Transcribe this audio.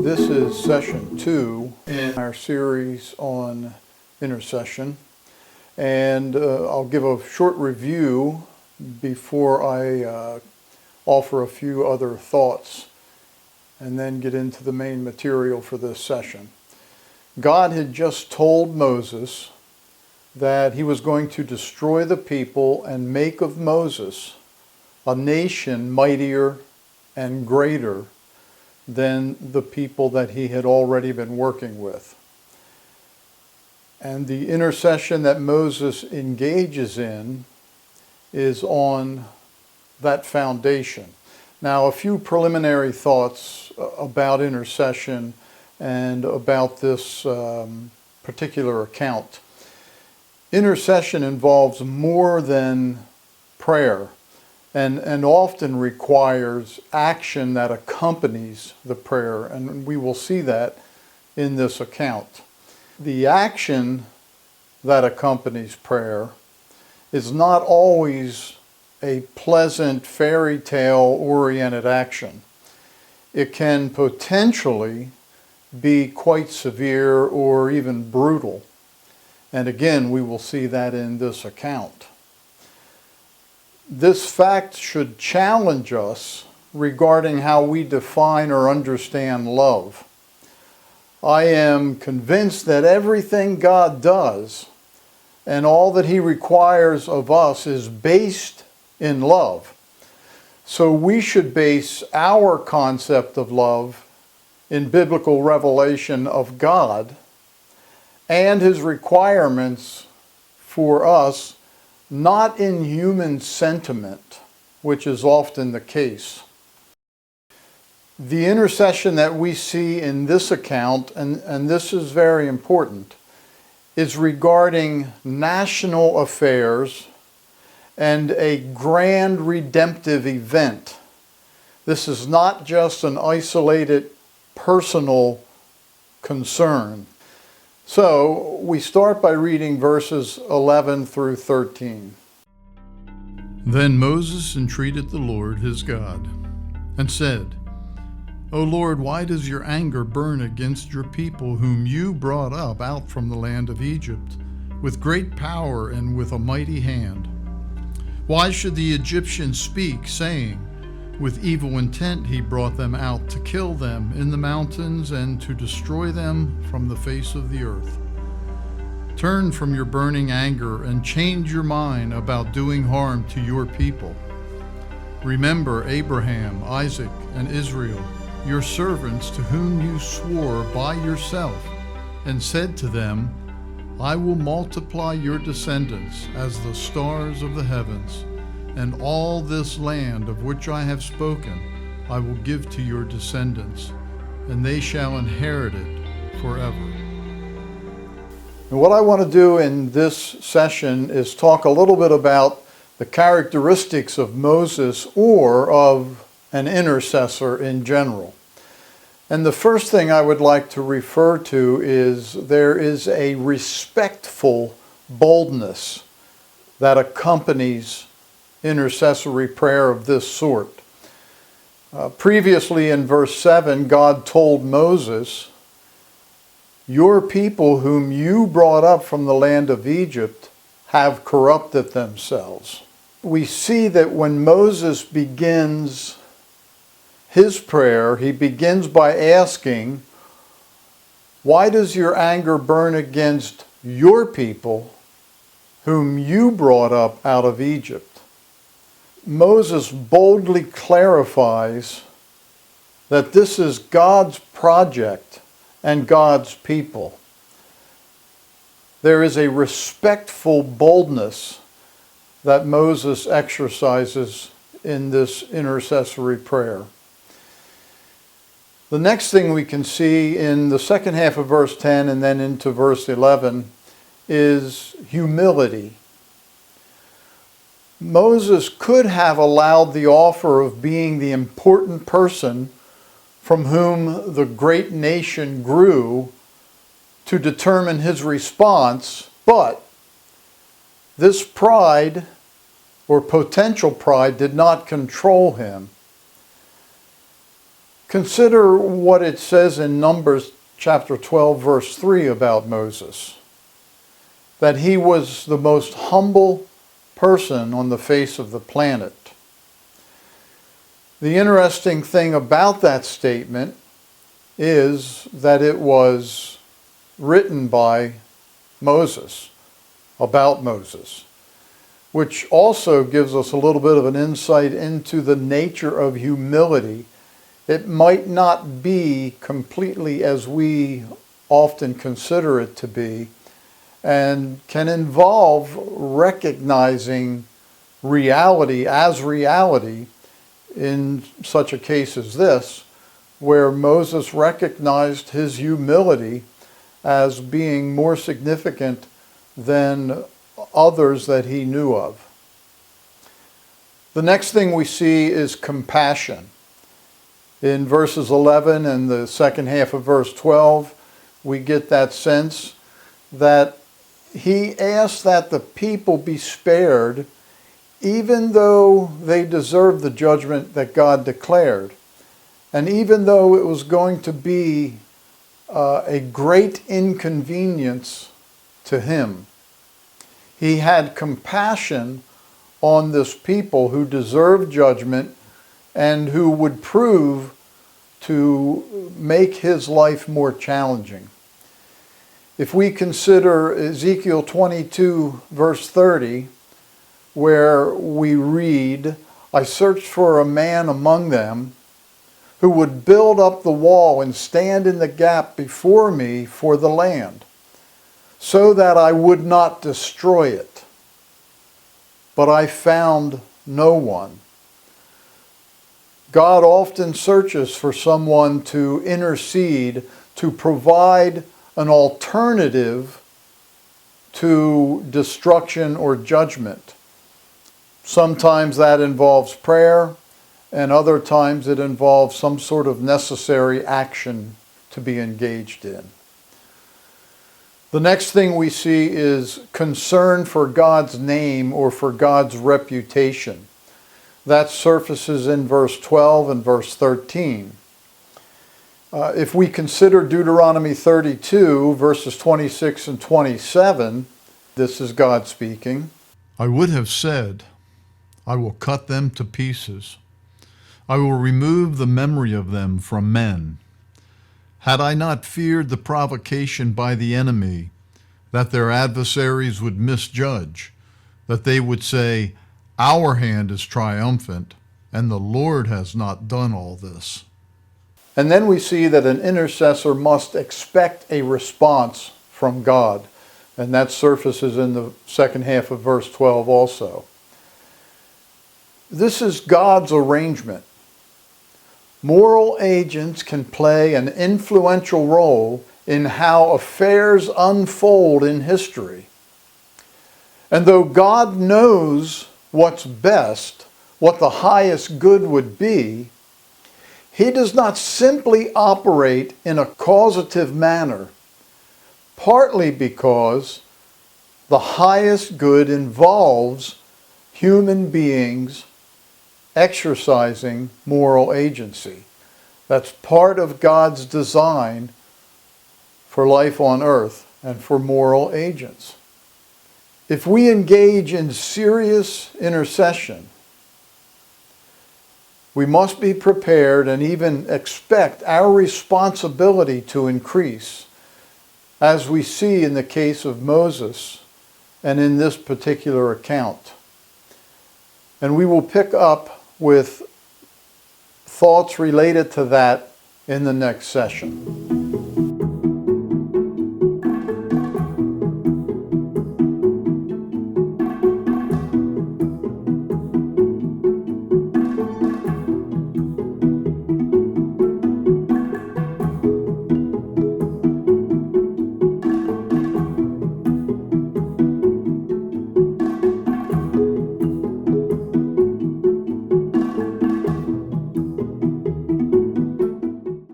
This is session 2 in our series on intercession, and I'll give a short review before I offer a few other thoughts and then get into the main material for this session. God had just told Moses that he was going to destroy the people and make of Moses a nation mightier and greater than the people that he had already been working with. And the intercession that Moses engages in is on that foundation. Now, a few preliminary thoughts about intercession and about this particular account. Intercession involves more than prayer and often requires action that accompanies the prayer, and we will see that in this account. The action that accompanies prayer is not always a pleasant fairy tale oriented action. It can potentially be quite severe or even brutal. And again, we will see that in this account. This fact should challenge us regarding how we define or understand love. I am convinced that everything God does and all that he requires of us is based in love. So we should base our concept of love in biblical revelation of God and his requirements for us, not in human sentiment, which is often the case. The intercession that we see in this account, and this is very important, is regarding national affairs and a grand redemptive event. This is not just an isolated personal concern. So we start by reading verses 11 through 13. Then Moses entreated the Lord his God, and said, O Lord, why does your anger burn against your people whom you brought up out from the land of Egypt, with great power and with a mighty hand? Why should the Egyptians speak, saying, with evil intent he brought them out to kill them in the mountains and to destroy them from the face of the earth? Turn from your burning anger and change your mind about doing harm to your people. Remember Abraham, Isaac, and Israel, your servants, to whom you swore by yourself and said to them, I will multiply your descendants as the stars of the heavens, and all this land of which I have spoken I will give to your descendants, and they shall inherit it forever. And what I want to do in this session is talk a little bit about the characteristics of Moses or of an intercessor in general. And the first thing I would like to refer to is there is a respectful boldness that accompanies intercessory prayer of this sort. Previously in verse 7, God told Moses, your people whom you brought up from the land of Egypt have corrupted themselves. We see that when Moses begins his prayer, he begins by asking, why does your anger burn against your people whom you brought up out of Egypt? Moses boldly clarifies that this is God's project and God's people. There is a respectful boldness that Moses exercises in this intercessory prayer. The next thing we can see in the second half of verse 10 and then into verse 11 is humility. Moses could have allowed the offer of being the important person from whom the great nation grew to determine his response, but this pride or potential pride did not control him. Consider what it says in Numbers chapter 12, verse 3 about Moses, that he was the most humble person on the face of the planet. The interesting thing about that statement is that it was written by Moses, about Moses, which also gives us a little bit of an insight into the nature of humility. It might not be completely as we often consider it to be, and can involve recognizing reality as reality in such a case as this, where Moses recognized his humility as being more significant than others that he knew of. The next thing we see is compassion. In verses 11 and the second half of verse 12, we get that sense that he asked that the people be spared even though they deserved the judgment that God declared, and even though it was going to be a great inconvenience to him. He had compassion on this people who deserved judgment and who would prove to make his life more challenging. If we consider Ezekiel 22, verse 30, where we read, "I searched for a man among them who would build up the wall and stand in the gap before me for the land, so that I would not destroy it. But I found no one." God often searches for someone to intercede, to provide an alternative to destruction or judgment. Sometimes that involves prayer, and other times it involves some sort of necessary action to be engaged in. The next thing we see is concern for God's name or for God's reputation. That surfaces in verse 12 and verse 13. If we consider Deuteronomy 32, verses 26 and 27, this is God speaking. I would have said, I will cut them to pieces. I will remove the memory of them from men. Had I not feared the provocation by the enemy, that their adversaries would misjudge, that they would say, our hand is triumphant, and the Lord has not done all this. And then we see that an intercessor must expect a response from God. And that surfaces in the second half of verse 12 also. This is God's arrangement. Moral agents can play an influential role in how affairs unfold in history. And though God knows what's best, what the highest good would be, he does not simply operate in a causative manner, partly because the highest good involves human beings exercising moral agency. That's part of God's design for life on earth and for moral agents. If we engage in serious intercession, we must be prepared and even expect our responsibility to increase, as we see in the case of Moses and in this particular account. And we will pick up with thoughts related to that in the next session.